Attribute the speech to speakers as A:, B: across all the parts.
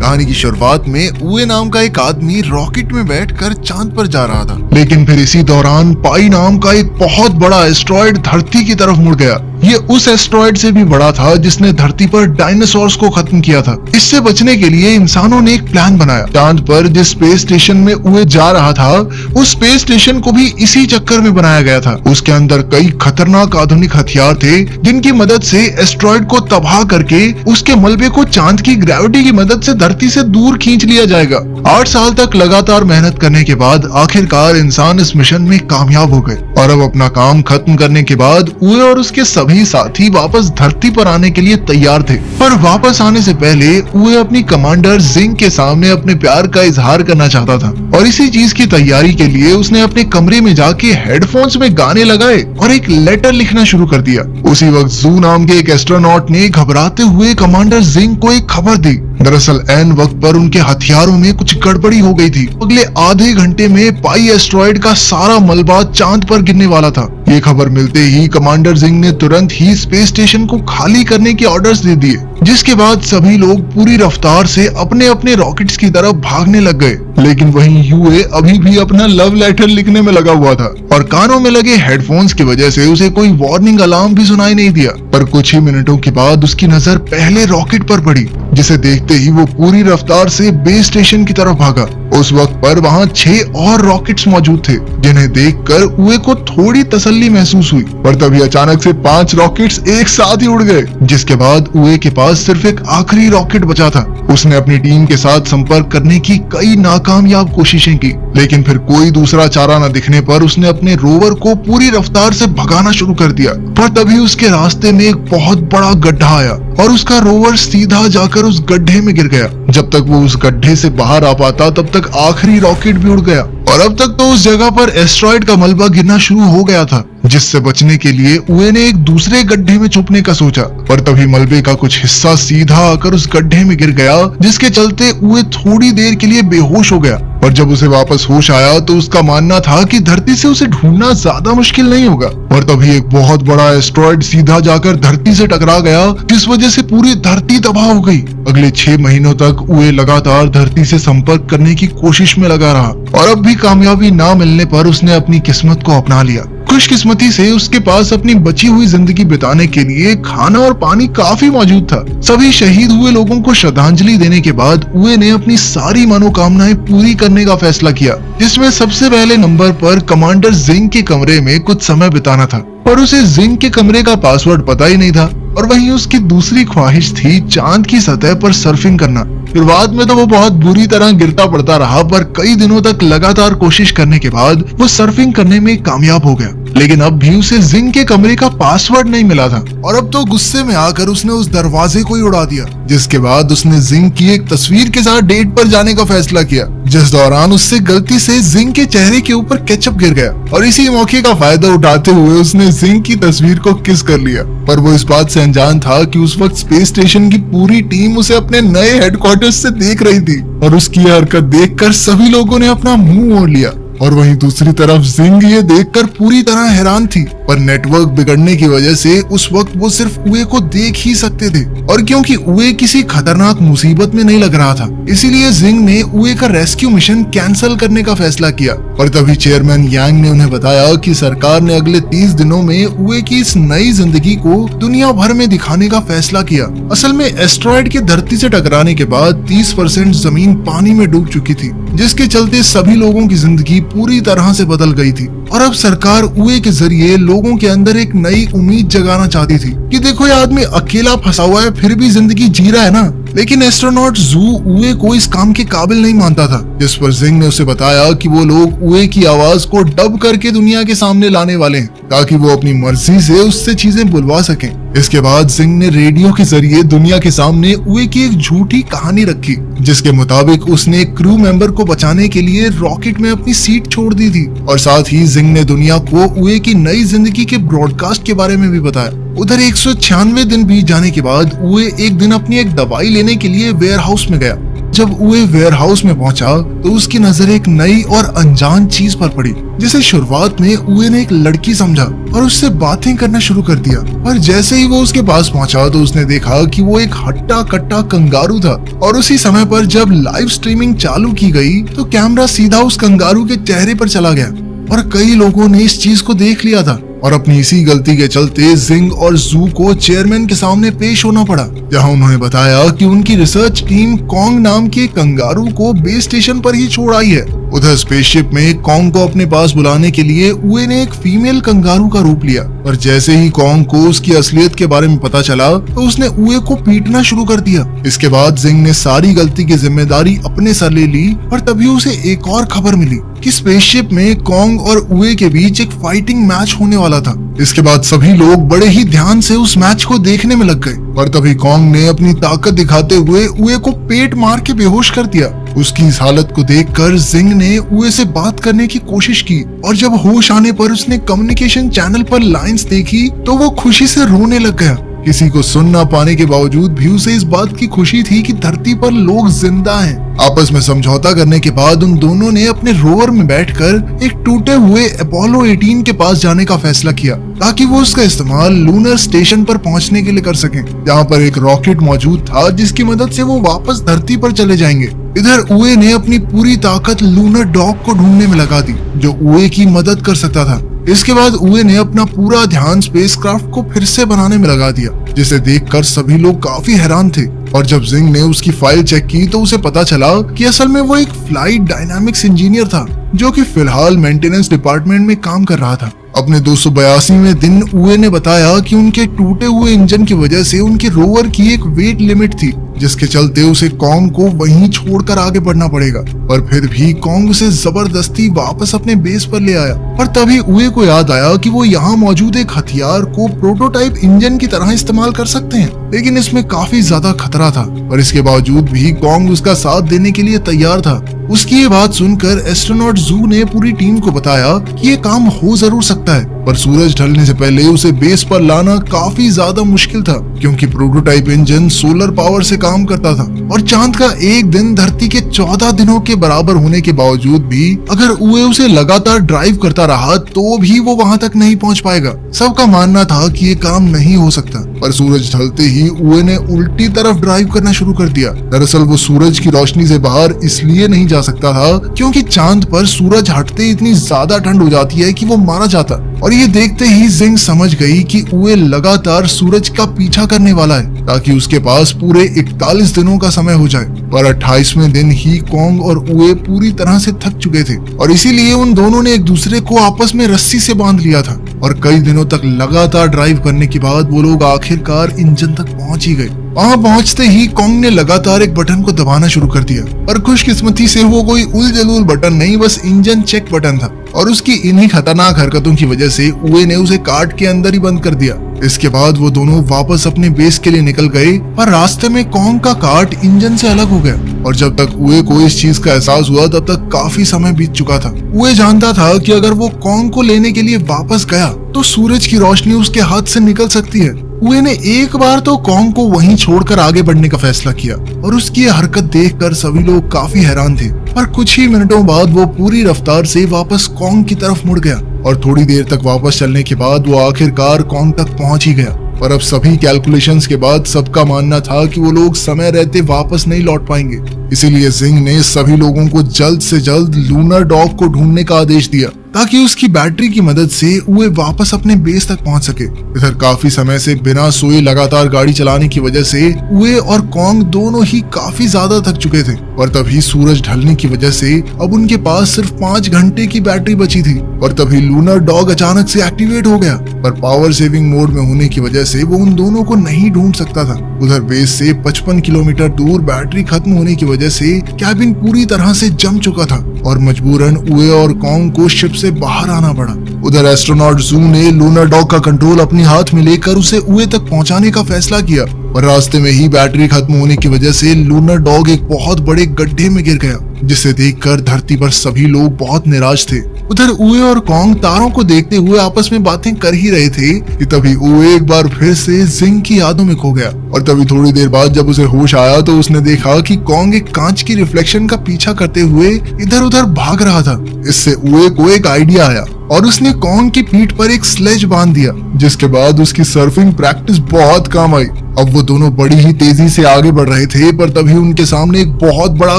A: कहानी की शुरुआत में उए नाम का एक आदमी रॉकेट में बैठकर चांद पर जा रहा था, लेकिन फिर इसी दौरान पाई नाम का एक बहुत बड़ा एस्ट्रॉयड धरती की तरफ मुड़ गया। ये उस एस्ट्रॉयड से भी बड़ा था जिसने धरती पर डायनासोर्स को खत्म किया था। इससे बचने के लिए इंसानों ने एक प्लान बनाया। चांद पर जिस स्पेस स्टेशन में उए जा रहा था, उस स्पेस स्टेशन को भी इसी चक्कर में बनाया गया था। उसके अंदर कई खतरनाक आधुनिक हथियार थे जिनकी मदद से एस्ट्रॉयड को तबाह करके उसके मलबे को चांद की ग्रेविटी की मदद से धरती से दूर खींच लिया जाएगा। 8 साल तक लगातार मेहनत करने के बाद आखिरकार इंसान इस मिशन में कामयाब हो गए और अब अपना काम खत्म करने के बाद उए और उसके सभी साथी वापस धरती पर आने के लिए तैयार थे। पर वापस आने से पहले उए अपनी कमांडर जिंग के सामने अपने प्यार का इजहार करना चाहता था और इसी चीज की तैयारी के लिए उसने अपने कमरे में जाके हेडफोन्स में गाने लगाए और एक लेटर लिखना शुरू कर दिया। उसी वक्त जू नाम के एक एस्ट्रोनॉट ने घबराते हुए कमांडर जिंग को एक खबर दी। दरअसल ऐन वक्त पर उनके हथियारों में कुछ गड़बड़ी हो गई थी। अगले आधे घंटे में पाई एस्ट्रॉयड का सारा मलबा चांद पर गिरने वाला था। ये खबर मिलते ही कमांडर जिंग ने तुरंत ही स्पेस स्टेशन को खाली करने के ऑर्डर्स दे दिए, जिसके बाद सभी लोग पूरी रफ्तार से अपने अपने रॉकेट्स की तरफ भागने लग गए। लेकिन वहीं यूए अभी भी अपना लव लेटर लिखने में लगा हुआ था और कानों में लगे हेडफोन्स की वजह से उसे कोई वार्निंग अलार्म भी सुनाई नहीं दिया। पर कुछ ही मिनटों के बाद उसकी नजर पहले रॉकेट पर पड़ी, जिसे देखते ही वो पूरी रफ्तार से बेस स्टेशन की तरफ भागा। उस वक्त पर वहाँ 6 और रॉकेट्स मौजूद थे, जिन्हें देखकर उए को थोड़ी तसल्ली महसूस हुई। पर तभी अचानक से 5 रॉकेट्स एक साथ ही उड़ गए, जिसके बाद उए के पास सिर्फ एक आखिरी रॉकेट बचा था। उसने अपनी टीम के साथ संपर्क करने की कई नाकामयाब कोशिशें की, लेकिन फिर कोई दूसरा चारा न दिखने पर उसने अपने रोवर को पूरी रफ्तार से भगाना शुरू कर दिया। पर तभी उसके रास्ते में एक बहुत बड़ा गड्ढा आया और उसका रोवर सीधा जाकर उस गड्ढे में गिर गया। जब तक वो उस गड्ढे से बाहर आ पाता तब तक आखिरी रॉकेट भी उड़ गया और अब तक तो उस जगह पर एस्ट्रॉयड का मलबा गिरना शुरू हो गया था, जिससे बचने के लिए उए ने एक दूसरे गड्ढे में छुपने का सोचा। पर तभी मलबे का कुछ हिस्सा सीधा आकर उस गड्ढे में गिर गया, जिसके चलते उए थोड़ी देर के लिए बेहोश हो गया। और जब उसे वापस होश आया तो उसका मानना था कि धरती से उसे ढूंढना ज्यादा मुश्किल नहीं होगा। और तभी एक बहुत बड़ा एस्ट्रॉयड सीधा जाकर धरती से टकरा गया, जिस वजह से पूरी धरती तबाह हो गई। अगले 6 महीनों तक उए लगातार धरती से संपर्क करने की कोशिश में लगा रहा और अब भी कामयाबी ना मिलने पर उसने अपनी किस्मत को अपना लिया। खुशकिस्मती से उसके पास अपनी बची हुई जिंदगी बिताने के लिए खाना और पानी काफी मौजूद था। सभी शहीद हुए लोगों को श्रद्धांजलि देने के बाद उए ने अपनी सारी मनोकामनाएं पूरी करने का फैसला किया, जिसमें सबसे पहले नंबर पर कमांडर जिंग के कमरे में कुछ समय बिताना था। पर उसे जिंग के कमरे का पासवर्ड पता ही नहीं था और वहीं उसकी दूसरी ख्वाहिश थी चांद की सतह पर सर्फिंग करना। शुरुआत में तो वो बहुत बुरी तरह गिरता पड़ता रहा, पर कई दिनों तक लगातार कोशिश करने के बाद वो सर्फिंग करने में कामयाब हो गया। लेकिन अब भी उसे जिंग के कमरे का पासवर्ड नहीं मिला था और अब तो गुस्से में आकर उसने उस दरवाजे को ही उड़ा दिया, जिसके बाद उसने जिंग की एक तस्वीर के साथ डेट पर जाने का फैसला किया, जिस दौरान उससे गलती से जिंग के चेहरे के ऊपर केचप गिर गया और इसी मौके का फायदा उठाते हुए उसने जिंग की तस्वीर को किस कर लिया। पर वो इस बात से अनजान था कि उस वक्त स्पेस स्टेशन की पूरी टीम उसे अपने नए हेडक्वार्टर्स से देख रही थी और उसकी हरकत देखकर सभी लोगों ने अपना मुंह मोड़ लिया। और वहीं दूसरी तरफ जिंग ये देखकर पूरी तरह हैरान थी, पर नेटवर्क बिगड़ने की वजह से उस वक्त वो सिर्फ उए को देख ही सकते थे और क्योंकि उए किसी खतरनाक मुसीबत में नहीं लग रहा था, इसीलिए जिंग ने उए का रेस्क्यू मिशन कैंसिल करने का फैसला किया। और तभी चेयरमैन यांग ने उन्हें बताया कि सरकार ने अगले 30 दिनों में उए की इस नई जिंदगी को दुनिया भर में दिखाने का फैसला किया। असल में एस्ट्रॉयड के धरती से टकराने के बाद 30% जमीन पानी में डूब चुकी थी, जिसके चलते सभी लोगों की जिंदगी पूरी तरह से बदल गई थी और अब सरकार उए के जरिए लोगों के अंदर एक नई उम्मीद जगाना चाहती थी कि देखो ये आदमी अकेला फंसा हुआ है फिर भी जिंदगी जी रहा है ना। लेकिन एस्ट्रोनॉट जू उए को इस काम के काबिल नहीं मानता था, जिस पर जिंग ने उसे बताया कि वो लोग उए की आवाज को डब करके दुनिया के सामने लाने वाले हैं ताकि वो अपनी मर्जी से उससे चीजें बुलवा सकें। इसके बाद जिंग ने रेडियो के जरिए दुनिया के सामने उए की एक झूठी कहानी रखी, जिसके मुताबिक उसने एक क्रू मेंबर को बचाने के लिए रॉकेट में अपनी सीट छोड़ दी थी और साथ ही जिंग ने दुनिया को उए की नई जिंदगी के ब्रॉडकास्ट के बारे में भी बताया। उधर 196 दिन बीत जाने के बाद उए एक दिन अपनी एक दवाई लेने के लिए वेयर हाउस में गया जब उए वेयर हाउस में पहुंचा तो उसकी नजर एक नई और अनजान चीज पर पड़ी, जिसे शुरुआत में उए ने एक लड़की समझा और उससे बातें करना शुरू कर दिया। पर जैसे ही वो उसके पास पहुंचा तो उसने देखा कि वो एक हट्टा कट्टा कंगारू था। और उसी समय पर जब लाइव स्ट्रीमिंग चालू की गई तो कैमरा सीधा उस कंगारू के चेहरे पर चला गया और कई लोगों ने इस चीज को देख लिया था। और अपनी इसी गलती के चलते जिंग और जू को चेयरमैन के सामने पेश होना पड़ा, जहां उन्होंने बताया कि उनकी रिसर्च टीम कॉन्ग नाम के कंगारू को बेस स्टेशन पर ही छोड़ आई है। उधर स्पेसशिप में कॉन्ग को अपने पास बुलाने के लिए उए ने एक फीमेल कंगारू का रूप लिया। और जैसे ही कॉन्ग को उसकी असलियत के बारे में पता चला तो उसने उए को पीटना शुरू कर दिया। इसके बाद जिंग ने सारी गलती की जिम्मेदारी अपने सर ले ली। और तभी उसे एक और खबर मिली कि स्पेसशिप में कॉन्ग और उए के बीच एक फाइटिंग मैच होने वाला था। इसके बाद सभी लोग बड़े ही ध्यान से उस मैच को देखने में लग गए। पर तभी कॉन्ग ने अपनी ताकत दिखाते हुए उए को पेट मार के बेहोश कर दिया। उसकी इस हालत को देखकर जिंग ने उए से बात करने की कोशिश की और जब होश आने पर उसने कम्युनिकेशन चैनल पर लाइंस देखी तो वो खुशी से रोने लग गया। किसी को सुन ना पाने के बावजूद भी उसे इस बात की खुशी थी कि धरती पर लोग जिंदा हैं। आपस में समझौता करने के बाद उन दोनों ने अपने रोवर में बैठकर एक टूटे हुए अपोलो 18 के पास जाने का फैसला किया ताकि वो उसका इस्तेमाल लूनर स्टेशन पर पहुंचने के लिए कर सकें, जहां पर एक रॉकेट मौजूद था जिसकी मदद से वो वापस धरती पर चले जाएंगे। इधर उए ने अपनी पूरी ताकत लूनर डॉग को ढूंढने में लगा दी जो उए की मदद कर सकता था। इसके बाद उए ने अपना पूरा ध्यान स्पेसक्राफ्ट को फिर से बनाने में लगा दिया, जिसे देखकर सभी लोग काफी हैरान थे। और जब जिंग ने उसकी फाइल चेक की तो उसे पता चला कि असल में वो एक फ्लाइट डायनामिक्स इंजीनियर था जो कि फिलहाल मेंटेनेंस डिपार्टमेंट में काम कर रहा था। अपने 282वें दिन उए ने बताया कि उनके टूटे हुए इंजन की वजह से उनके रोवर की एक वेट लिमिट थी, जिसके चलते उसे कॉन्ग को वहीं छोड़कर आगे बढ़ना पड़ेगा। पर फिर भी कॉन्ग उसे जबरदस्ती वापस अपने बेस पर ले आया। पर तभी उए को याद आया कि वो यहाँ मौजूद एक हथियार को प्रोटोटाइप इंजन की तरह इस्तेमाल कर सकते हैं, लेकिन इसमें काफी ज्यादा खतरा था। पर इसके बावजूद भी कॉन्ग उसका साथ देने के लिए तैयार था। उसकी ये बात सुनकर एस्ट्रोनॉट जू ने पूरी टीम को बताया कि ये काम हो जरूर सकता है, पर सूरज ढलने से पहले उसे बेस पर लाना काफी ज्यादा मुश्किल था, क्योंकि प्रोटोटाइप इंजन सोलर पावर से काम करता था और चांद का एक दिन धरती के 14 दिनों के बराबर होने के बावजूद भी अगर उए उसे लगातार ड्राइव करता रहा तो भी वो वहां तक नहीं पहुंच पाएगा। सबका मानना था कि ये काम नहीं हो सकता। पर सूरज ढलते ही उए ने उल्टी तरफ ड्राइव करना शुरू कर दिया। दरअसल वो सूरज की रोशनी से बाहर इसलिए नहीं जा सकता था क्योंकि चांद पर सूरज हटते इतनी ज्यादा ठंड हो जाती है कि वो मारा जाता। और ये देखते ही जिंग समझ गई कि उए लगातार सूरज का पीछा करने वाला है ताकि उसके पास पूरे 41 दिनों का समय हो जाए। पर 28वें दिन ही कॉन्ग और उए पूरी तरह से थक चुके थे और इसीलिए उन दोनों ने एक दूसरे को आपस में रस्सी से बांध लिया था। और कई दिनों तक लगातार ड्राइव करने के बाद वो लोग आखिरकार इंजन तक पहुंच ही गए। वहां पहुंचते ही कॉन्ग ने लगातार एक बटन को दबाना शुरू कर दिया, पर खुशकिस्मती से वो कोई उल-जलूल बटन नहीं, बस इंजन चेक बटन था। और उसकी इन्हीं खतरनाक हरकतों की वजह से उए ने उसे कार्ट के अंदर ही बंद कर दिया। इसके बाद वो दोनों वापस अपने बेस के लिए निकल गए, पर रास्ते में कॉन्ग का कार्ट इंजन से अलग हो गया। और जब तक उए को इस चीज का एहसास हुआ तब तक काफी समय बीत चुका था। उए जानता था कि अगर वो कॉन्ग को लेने के लिए वापस गया तो सूरज की रोशनी उसके हाथ से निकल सकती है। उए ने एक बार तो कॉन्ग को वहीं छोड़कर आगे बढ़ने का फैसला किया और उसकी हरकत देखकर सभी लोग काफी हैरान थे। पर कुछ ही मिनटों बाद वो पूरी रफ्तार से वापस कॉन्ग की तरफ मुड़ गया और थोड़ी देर तक वापस चलने के बाद वो आखिरकार कॉन्ग तक पहुंच ही गया। पर अब सभी कैलकुलेशंस के बाद सबका मानना था कि वो लोग समय रहते वापस नहीं लौट पाएंगे। इसीलिए जिंग ने सभी लोगों को जल्द से जल्द लूनर डॉग को ढूंढने का आदेश दिया ताकि उसकी बैटरी की मदद से उए वापस अपने बेस तक पहुंच सके। इधर काफी समय से बिना सोए लगातार गाड़ी चलाने की वजह से उए और कॉन्ग दोनों ही काफी ज्यादा थक चुके थे। पर तभी सूरज ढलने की वजह से अब उनके पास सिर्फ 5 घंटे की बैटरी बची थी। और तभी लूनर डॉग अचानक से एक्टिवेट हो गया, पर पावर सेविंग मोड में होने की वजह से वो उन दोनों को नहीं ढूंढ सकता था। उधर बेस से 55 किलोमीटर दूर बैटरी खत्म होने की वजह से कैबिन पूरी तरह से जम चुका था और मजबूरन उए और कॉन्ग को शिप से बाहर आना पड़ा। उधर एस्ट्रोनॉट जू ने लूनर डॉग का कंट्रोल अपने हाथ में लेकर उसे उए तक पहुंचाने का फैसला किया। पर रास्ते में ही बैटरी खत्म होने की वजह से लूनर डॉग एक बहुत बड़े गड्ढे में गिर गया जिसे देखकर धरती पर सभी लोग बहुत निराश थे। उधर उए और कॉन्ग तारों को देखते हुए आपस में बातें कर ही रहे थे कि तभी उए एक बार फिर से जिंग की यादों में खो गया। और तभी थोड़ी देर बाद जब उसे होश आया तो उसने देखा कि कॉन्ग एक कांच की रिफ्लेक्शन का पीछा करते हुए इधर उधर भाग रहा था। इससे उए को एक आइडिया आया और उसने कॉन्ग की पीठ पर एक स्लेज बांध दिया, जिसके बाद उसकी सर्फिंग प्रैक्टिस बहुत काम आई। अब वो दोनों बड़ी ही तेजी से आगे बढ़ रहे थे, पर तभी उनके सामने एक बहुत बड़ा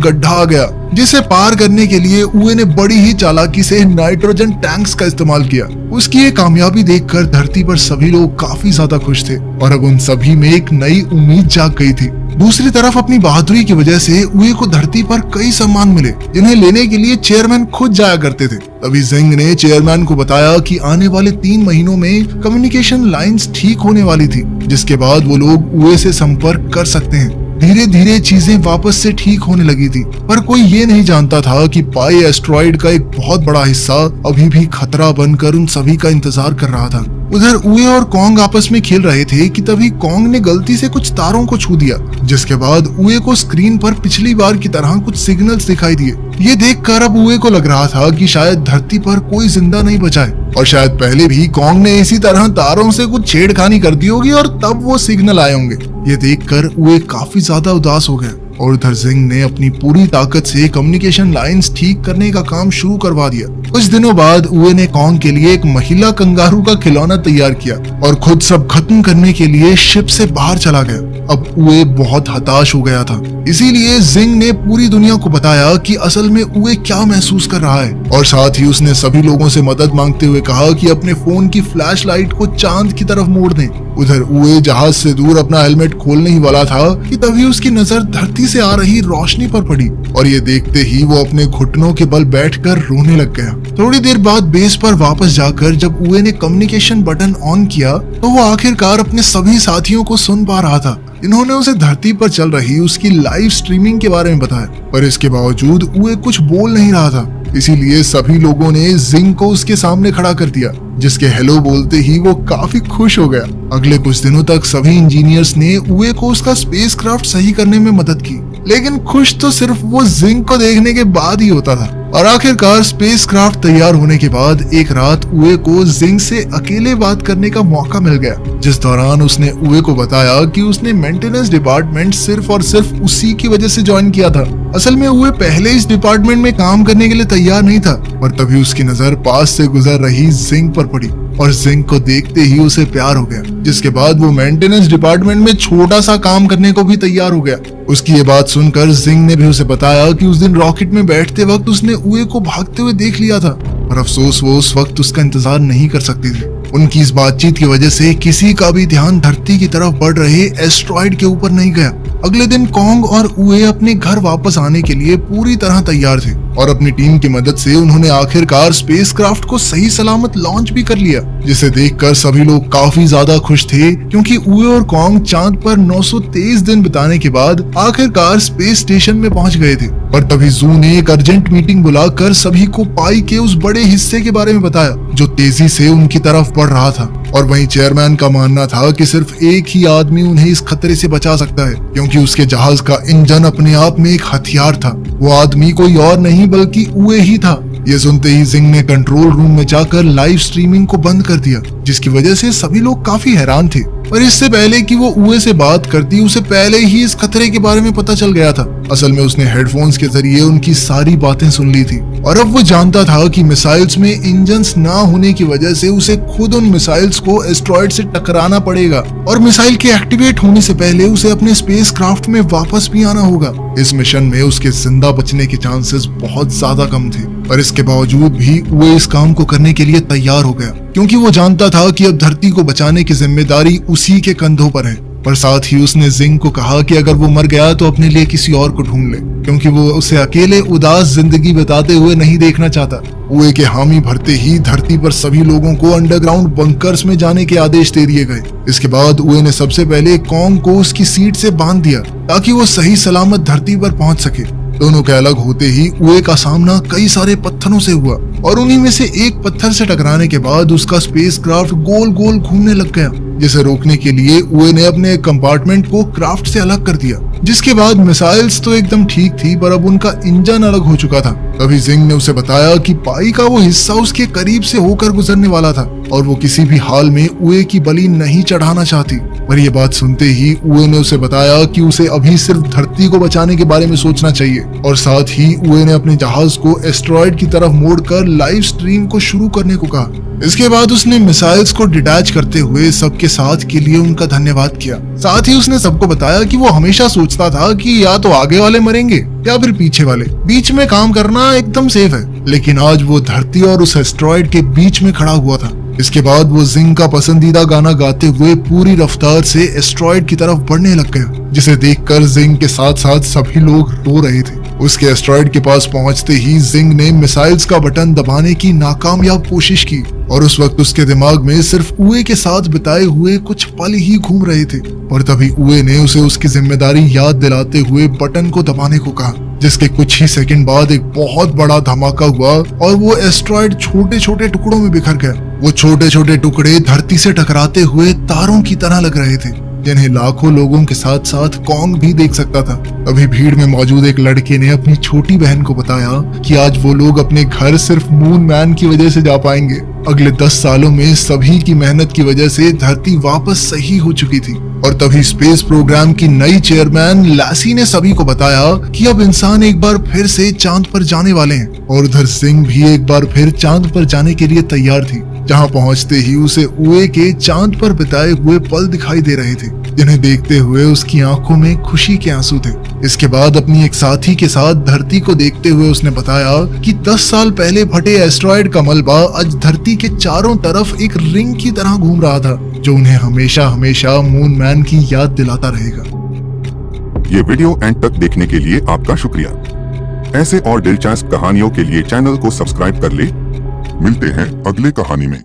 A: गड्ढा आ गया, जिसे पार करने के लिए उए ने बड़ी ही चालाकी से नाइट्रोजन टैंक्स का इस्तेमाल किया। उसकी ये कामयाबी देखकर धरती पर सभी लोग काफी ज्यादा खुश थे और अब उन सभी में एक नई उम्मीद जाग गई थी। दूसरी तरफ अपनी बहादुरी की वजह से उए को धरती पर कई सम्मान मिले, जिन्हें लेने के लिए चेयरमैन खुद जाया करते थे। तभी जिंग ने चेयरमैन को बताया कि आने वाले 3 महीनों में कम्युनिकेशन लाइंस ठीक होने वाली थी, जिसके बाद वो लोग उए से संपर्क कर सकते हैं। धीरे धीरे चीजें वापस से ठीक होने लगी थी, पर कोई ये नहीं जानता था कि पाई एस्ट्रॉइड का एक बहुत बड़ा हिस्सा अभी भी खतरा बनकर उन सभी का इंतजार कर रहा था। उधर उए और कॉन्ग आपस में खेल रहे थे कि तभी कॉन्ग ने गलती से कुछ तारों को छू दिया, जिसके बाद उए को स्क्रीन पर पिछली बार की तरह कुछ सिग्नल्स दिखाई दिए। ये देखकर अब उए को लग रहा था कि शायद धरती पर कोई जिंदा नहीं बचा है और शायद पहले भी कॉन्ग ने इसी तरह तारों से कुछ छेड़खानी कर दी होगी और तब वो सिग्नल आए होंगे। ये देखकर उए काफी ज्यादा उदास हो गया और उधर जिंग ने अपनी पूरी ताकत से कम्युनिकेशन लाइंस ठीक करने का काम शुरू करवा दिया। कुछ दिनों बाद उए ने कॉन्ग के लिए एक महिला कंगारू का खिलौना तैयार किया और खुद सब खत्म करने के लिए शिप से बाहर चला गया। अब उए बहुत हताश हो गया था, इसीलिए जिंग ने पूरी दुनिया को बताया कि असल में उए क्या महसूस कर रहा है और साथ ही उसने सभी लोगों से मदद मांगते हुए कहा कि अपने फोन की फ्लैशलाइट को चांद की तरफ मोड़ दें। उधर उए जहाज से दूर अपना हेलमेट खोलने ही वाला था कि तभी उसकी नजर धरती से आ रही रोशनी पर पड़ी और ये देखते ही वो अपने घुटनों के बल बैठकर रोने लग गया। थोड़ी देर बाद बेस पर वापस जाकर जब उए ने कम्युनिकेशन बटन ऑन किया तो वो आखिरकार अपने सभी साथियों को सुन पा रहा था। इन्होंने उसे धरती पर चल रही उसकी लाइव स्ट्रीमिंग के बारे में बताया, पर इसके बावजूद उए कुछ बोल नहीं रहा था। इसीलिए सभी लोगों ने जिंग को उसके सामने खड़ा कर दिया, जिसके हेलो बोलते ही वो काफी खुश हो गया। अगले कुछ दिनों तक सभी इंजीनियर्स ने उए को उसका स्पेसक्राफ्ट सही करने में मदद की, लेकिन खुश तो सिर्फ वो जिंग को देखने के बाद ही होता था। और आखिरकार स्पेसक्राफ्ट तैयार होने के बाद एक रात उए को जिंग से अकेले बात करने का मौका मिल गया, जिस दौरान उसने उए को बताया कि उसने मेंटेनेंस डिपार्टमेंट सिर्फ और सिर्फ उसी की वजह से ज्वाइन किया था। असल में उए पहले इस डिपार्टमेंट में काम करने के लिए तैयार नहीं था, पर तभी उसकी नजर पास से गुजर रही जिंग पर पड़ी और जिंग को देखते ही उसे प्यार हो गया, जिसके बाद वो मेंटेनेंस डिपार्टमेंट में छोटा सा काम करने को भी तैयार हो गया। उसकी ये बात सुनकर जिंग ने भी उसे बताया कि उस दिन रॉकेट में बैठते वक्त उसने उए को भागते हुए देख लिया था, पर अफसोस वो उस वक्त उसका इंतजार नहीं कर सकती थी। उनकी इस बातचीत की वजह से किसी का भी ध्यान धरती की तरफ बढ़ रहे एस्ट्रॉइड के ऊपर नहीं गया। अगले दिन कॉन्ग और उए अपने घर वापस आने के लिए पूरी तरह तैयार थे और अपनी टीम की मदद से उन्होंने आखिरकार स्पेसक्राफ्ट को सही सलामत लॉन्च भी कर लिया, जिसे देखकर सभी लोग काफी ज्यादा खुश थे, क्योंकि उए और कॉन्ग चांद पर 923 दिन बिताने के बाद आखिरकार स्पेस स्टेशन में पहुंच गए थे। पर तभी जू ने एक अर्जेंट मीटिंग बुलाकर सभी को पाई के उस बड़े हिस्से के बारे में बताया जो तेजी से उनकी तरफ बढ़ रहा था। और वहीं चेयरमैन का मानना था कि सिर्फ एक ही आदमी उन्हें इस खतरे से बचा सकता है, क्योंकि उसके जहाज का इंजन अपने आप में एक हथियार था। वो आदमी कोई और नहीं बल्कि उए ही था। ये सुनते ही जिंग ने कंट्रोल रूम में जाकर लाइव स्ट्रीमिंग को बंद कर दिया, जिसकी वजह से सभी लोग काफी हैरान थे। पर इससे पहले कि वो उए से बात करती, उसे पहले ही इस खतरे के बारे में पता चल गया था। असल में उसने हेडफोन्स के जरिए उनकी सारी बातें सुन ली थी और अब वो जानता था कि मिसाइल्स में इंजन्स ना होने की वजह से उसे खुद उन मिसाइल्स को एस्ट्रॉइड से टकराना पड़ेगा और मिसाइल के एक्टिवेट होने से पहले उसे अपने स्पेसक्राफ्ट में वापस भी आना होगा। इस मिशन में उसके जिंदा बचने के चांसेस बहुत ज्यादा कम थे, पर इसके बावजूद भी वो इस काम को करने के लिए तैयार हो गया, क्योंकि वो जानता था कि अब धरती को बचाने की जिम्मेदारी उसी के कंधों पर है। पर साथ ही उसने जिंग को कहा कि अगर वो मर गया तो अपने लिए किसी और को ढूंढ ले, क्योंकि वो उसे अकेले उदास जिंदगी बिताते हुए नहीं देखना चाहता। उए के हामी भरते ही धरती पर सभी लोगों को अंडरग्राउंड बंकर्स में जाने के आदेश दे दिए गए। इसके बाद उए ने सबसे पहले कॉन्ग को उसकी सीट से बांध दिया ताकि वो सही सलामत धरती पर पहुंच सके। दोनों के अलग होते ही उए का सामना कई सारे पत्थरों से हुआ और उन्हीं में से एक पत्थर से टकराने के बाद उसका स्पेसक्राफ्ट गोल गोल घूमने लग गया, जिसे रोकने के लिए उए ने अपने कंपार्टमेंट को क्राफ्ट से अलग कर दिया, जिसके बाद मिसाइल्स तो एकदम ठीक थी, पर अब उनका इंजन अलग हो चुका था। तभी जिंग ने उसे बताया कि पाई का वो हिस्सा उसके करीब से होकर गुजरने वाला था और वो किसी भी हाल में उए की बलि नहीं चढ़ाना चाहती। पर ये बात सुनते ही उए ने उसे बताया कि उसे अभी सिर्फ धरती को बचाने के बारे में सोचना चाहिए और साथ ही उए ने अपने जहाज को एस्टेरॉयड की तरफ मोड़कर लाइव स्ट्रीम को शुरू करने को कहा। इसके बाद उसने मिसाइल्स को डिटैच करते हुए सबके साथ के लिए उनका धन्यवाद किया। साथ ही उसने सबको बताया कि वो हमेशा सोचता था कि या तो आगे वाले मरेंगे या फिर पीछे वाले, बीच में काम करना एकदम सेफ है। लेकिन आज वो धरती और उस एस्टेरॉयड के बीच में खड़ा हुआ था। इसके बाद वो जिंग का पसंदीदा गाना गाते हुए पूरी रफ्तार से एस्टेरॉयड की तरफ बढ़ने लग गया, जिसे देखकर जिंग के साथ साथ सभी लोग रो रहे थे। उसके एस्टेरॉयड के पास पहुंचते ही जिंग ने मिसाइल्स का बटन दबाने की नाकामयाब कोशिश की और उस वक्त उसके दिमाग में सिर्फ उए के साथ बिताए हुए कुछ पल ही घूम रहे थे। पर तभी उए ने उसे उसकी जिम्मेदारी याद दिलाते हुए बटन को दबाने को कहा, जिसके कुछ ही सेकंड बाद एक बहुत बड़ा धमाका हुआ और वो एस्टेरॉयड छोटे छोटे टुकड़ों में बिखर गया। वो छोटे छोटे टुकड़े धरती से टकराते हुए तारों की तरह लग रहे थे, जिन्हें लाखों लोगों के साथ साथ कॉन्ग भी देख सकता था। अभी भीड़ में मौजूद एक लड़के ने अपनी छोटी बहन को बताया कि आज वो लोग अपने घर सिर्फ मून मैन की वजह से जा पाएंगे। अगले 10 सालों में सभी की मेहनत की वजह से धरती वापस सही हो चुकी थी। और तभी स्पेस प्रोग्राम की नई चेयरमैन लैसी ने सभी को बताया कि अब इंसान एक बार फिर से चांद पर जाने वाले हैं। और उधर सिंह भी एक बार फिर चांद पर जाने के लिए तैयार थी, जहां पहुंचते ही उसे उए के चांद पर बिताए हुए पल दिखाई दे रहे थे, जिन्हें देखते हुए उसकी आंखों में खुशी के आंसू थे। इसके बाद अपनी एक साथी के साथ धरती को देखते हुए उसने बताया कि 10 साल पहले फटे एस्टेरॉयड का मलबा आज धरती के चारों तरफ एक रिंग की तरह घूम रहा था, जो उन्हें हमेशा हमेशा मून मैन की याद दिलाता रहेगा।
B: ये वीडियो एंड तक देखने के लिए आपका शुक्रिया। ऐसे और दिलचस्प कहानियों के लिए चैनल को सब्सक्राइब कर ले। मिलते हैं अगले कहानी में।